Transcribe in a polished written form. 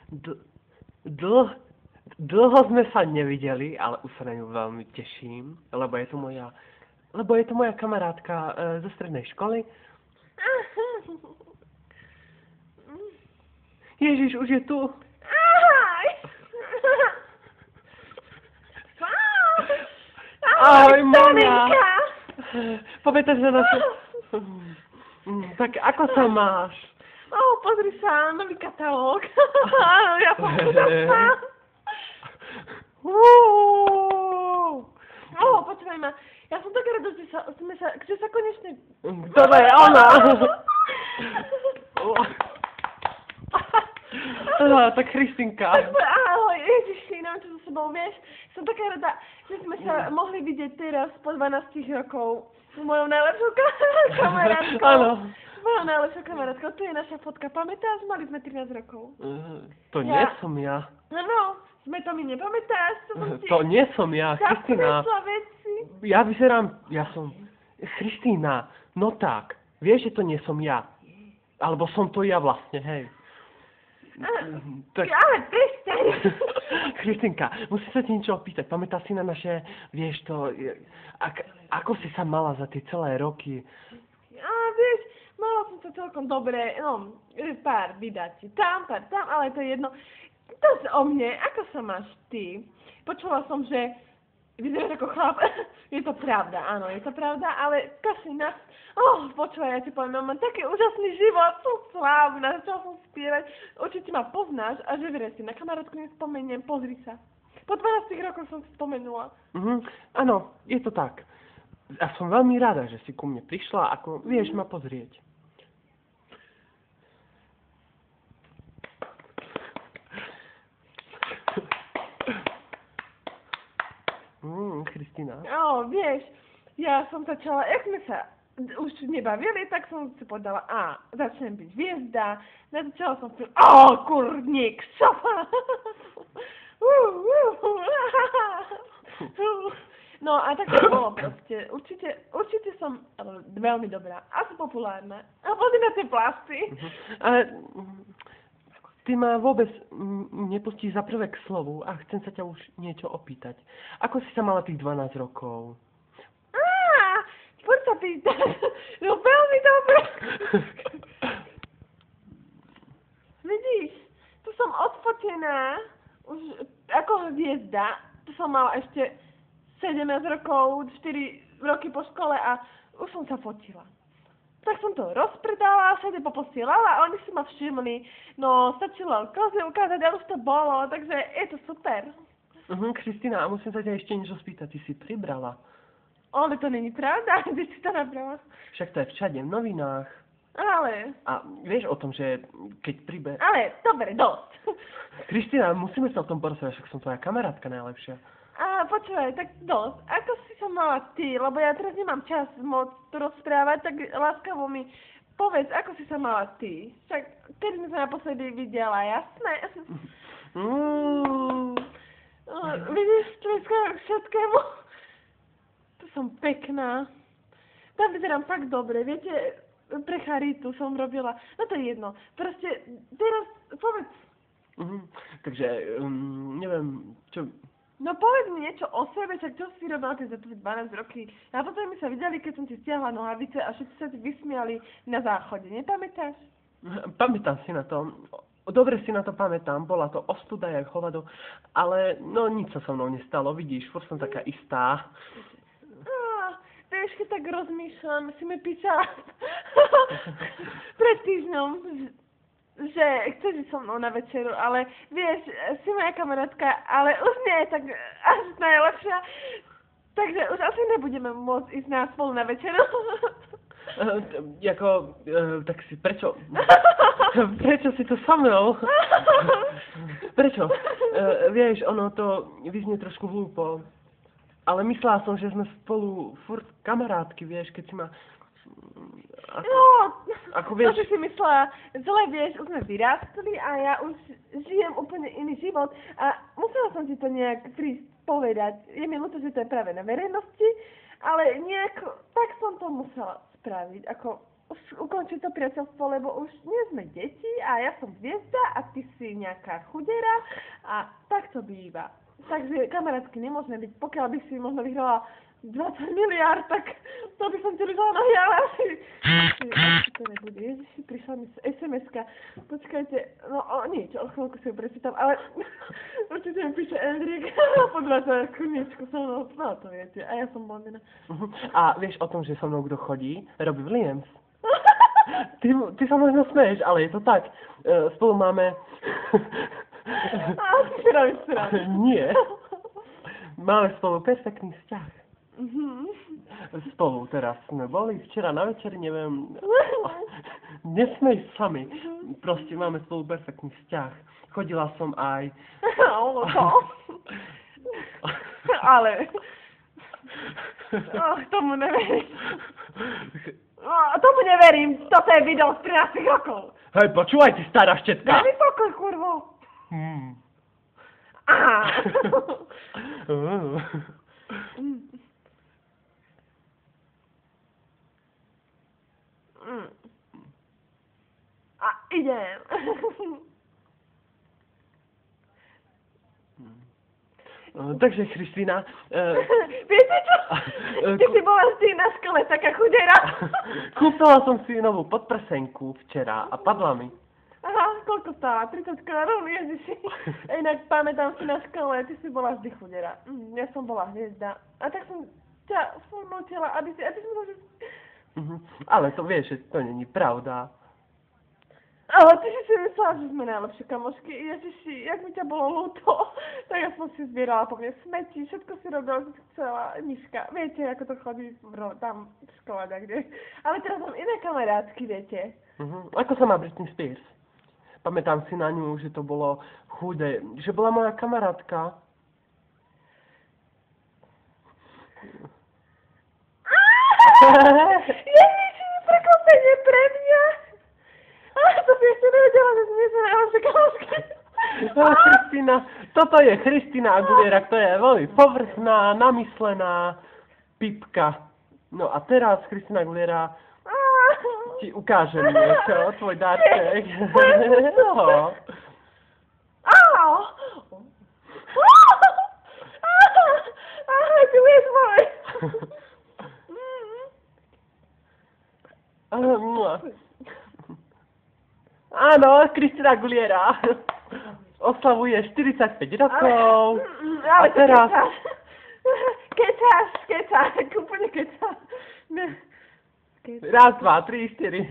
D- dl- Dlho sme sa nevideli, ale už sa na ňu veľmi teším, lebo je to moja kamarátka zo strednej školy. Ježiš, už je tu. Ahoj, Monia. Pamätáš na naše... Tak ako sa máš? Pozri sa, nový katalóg. Ja som úžasná. Počúvaj ma, ja som taká rada, že sa konečne... Toto je ona! Tak Kristinka. Ahoj, ježiši, neviem, čo so sebou, vieš. Som taká rada, že sme sa mohli vidieť teraz po 12 rokov s mojou najlepšou kamarátkou. Áno. S mojou najlepšou kamarátkou. Tu je naša fotka. Pamätáš? Mali sme 13 rokov. To nie som ja. No, sme to mi nepamätáš? To nie som ja, Kristína. Ja vyzerám, ja som... Kristína, no tak, vieš, že to nie som ja. Alebo som to ja vlastne, hej. Tak... Ale prestaň. Kristinka, musím sa ti niečo opýtať. Pamätáš si na naše, vieš to, ako si sa mala za tie celé roky? Vieš, mala som sa celkom dobre, no, pár vydatí tam, ale to je jedno. Dosť o mne, ako sa máš ty? Počula som, že vyzeráš ako chlap. Je to pravda, áno, je to pravda, ale kašli na... počúvaj, ja ti poviem, mám taký úžasný život, som slávna, začala som spievať, určite ma poznáš a že verejte, na kamarátku nespomeniem, pozri sa. Po 12 rokoch som si spomenula. Áno, je to tak. A som veľmi rada, že si ku mne prišla, ako vieš ma pozrieť. Kristína. Vieš, ja som začala, jak sme sa už nebavili, tak som si povedala, začnem byť hviezda, začala som si, kurník, šopa. No a tak to bolo proste, určite som veľmi dobrá, asi populárna. A pozri na tie plasty. Ale ty ma vôbec nepustíš za prvé k slovu a chcem sa ťa už niečo opýtať. Ako si sa mala tých 12 rokov? Poď sa pýtať. No veľmi dobre. Vidíš, tu som odfotená, už ako hviezda, tu som mala ešte 17 rokov, 4 roky po škole a už som sa fotila. Tak som to rozpredala, všade poposielala a oni si ma všimli. No, stačilo kozy ukázať a už to bolo, takže je to super. Kristína, a musím sa ťa ešte niečo spýtať, ty si pribrala. Ale to není pravda, kde si to nabrala? Však to je všade v novinách. Ale... A vieš o tom, že keď Ale, dobre, dosť. Kristína, musíme sa o tom porozprávať, však som tvoja kamarátka najlepšia. Počúvaj, tak dosť. Ako si sa mala ty? Lebo ja teraz nemám čas moc to rozprávať, tak láskavo mi povedz, ako si sa mala ty? Však, keď sme sa naposledy videla, jasné? Vidíš, to je skoro k všetkému. Tu som pekná. Tam vyzerám fakt dobre, viete, pre charitu som robila. No to je jedno. Proste, teraz, povedz. Takže, neviem, čo... No povedz mi niečo o sebe, však čo si robila ty za 12 roky. A potom my sa videli, keď som ti stiahla nohavice a všetci sa ti vysmiali na záchode, nepamätáš? Pamätám si na to. Dobre si na to pamätám, bola to ostuda jak hovado, ale no nič sa so mnou nestalo, vidíš, furt som taká istá. Vieš, keď tak rozmýšľam, si mi písala pred týždňom, že chceš ísť so mnou na večeru, ale vieš, si moja kamarátka, ale už nie je tak až najlepšia, takže už asi nebudeme môcť ísť spolu na večeru. Tak si, prečo? Prečo si to so mnou? Prečo? Vieš, ono to vyznie trošku hlúpo, ale myslela som, že sme spolu furt kamarátky, vieš, keď si ma... Ako vieš... To, že si myslela, zle vieš, už sme vyrástli a ja už žijem úplne iný život a musela som ti to nejak prísť povedať. Je mi ľúto, že to je práve na verejnosti, ale nejak, tak som to musela spraviť, ako ukončiť to priateľstvo, lebo už nie sme deti a ja som hviezda a ty si nejaká chudera a tak to býva. Takže kamarátsky nemôžeme byť, pokiaľ by si možno vyhrala 20 miliárd, tak to by som ti lyžala nohy, ale asi to nebude. Ježiši, prišla mi SMS-ka. Počkajte, no nič, o chvíľku si ju prečítam, ale určite mi píše Endrik, podľa kurničku so mnou, no to viete, a ja som blondina. A vieš o tom, že so mnou kto chodí? Robbie Williams. Ty sa možno smeješ, ale je to tak. Spolu máme... Ty si robíš srandu. Nie. Máme spolu perfektný vzťah. Spolu teraz sme boli včera na večer, neviem, nesmej sami, proste máme spolu perfektný vzťah. Chodila som aj... Ale... tomu neverím. Tomu neverím, toto je video z 13 rokov. Hej, počúvaj, ty stará štetka. Daj mi pokoj, kurvo. Aha. A idem. Takže, Kristýna... Viete čo? Ty si bola vždy na škole taká chudera. Kúpila som si novú podprsenku včera a padla mi. Aha, koľko stála? 30 korún, ježiši. Inak pamätám si na škole, ty si bola vždy chudera. Ja som bola hviezda. A tak som ťa nutila, aby si môžeš... Ale to vieš, že to není pravda. Ale ty si myslela, že sme najlepšie kamošky. Ježiši, jak mi ťa bolo ľúto. Tak ja som si zbierala po mne smeti, všetko si robila, čo si chcela. Miška, viete, ako to chodí tam v škole, kde. Ale teraz mám iné kamarátky, viete. Ako sa má Britney Spears? Pamätám si na ňu, že to bolo chudé, že bola moja kamarátka. Ježiši, prekvapenie pre mňa. To si ešte nevedela, že sme sa najlepšie kamošky. Kristína, toto je Kristína Aguilera, ktorá je veľmi povrchná, namyslená pipka. No a teraz Kristína Aguilera ti ukážem niečo, tvoj dárček. No. Tu je môj. Áno, Kristína Aguilera oslavuje 45 rokov. Ale a teraz... Kecáš, úplne kecáš. Raz, dva, tri, štyri.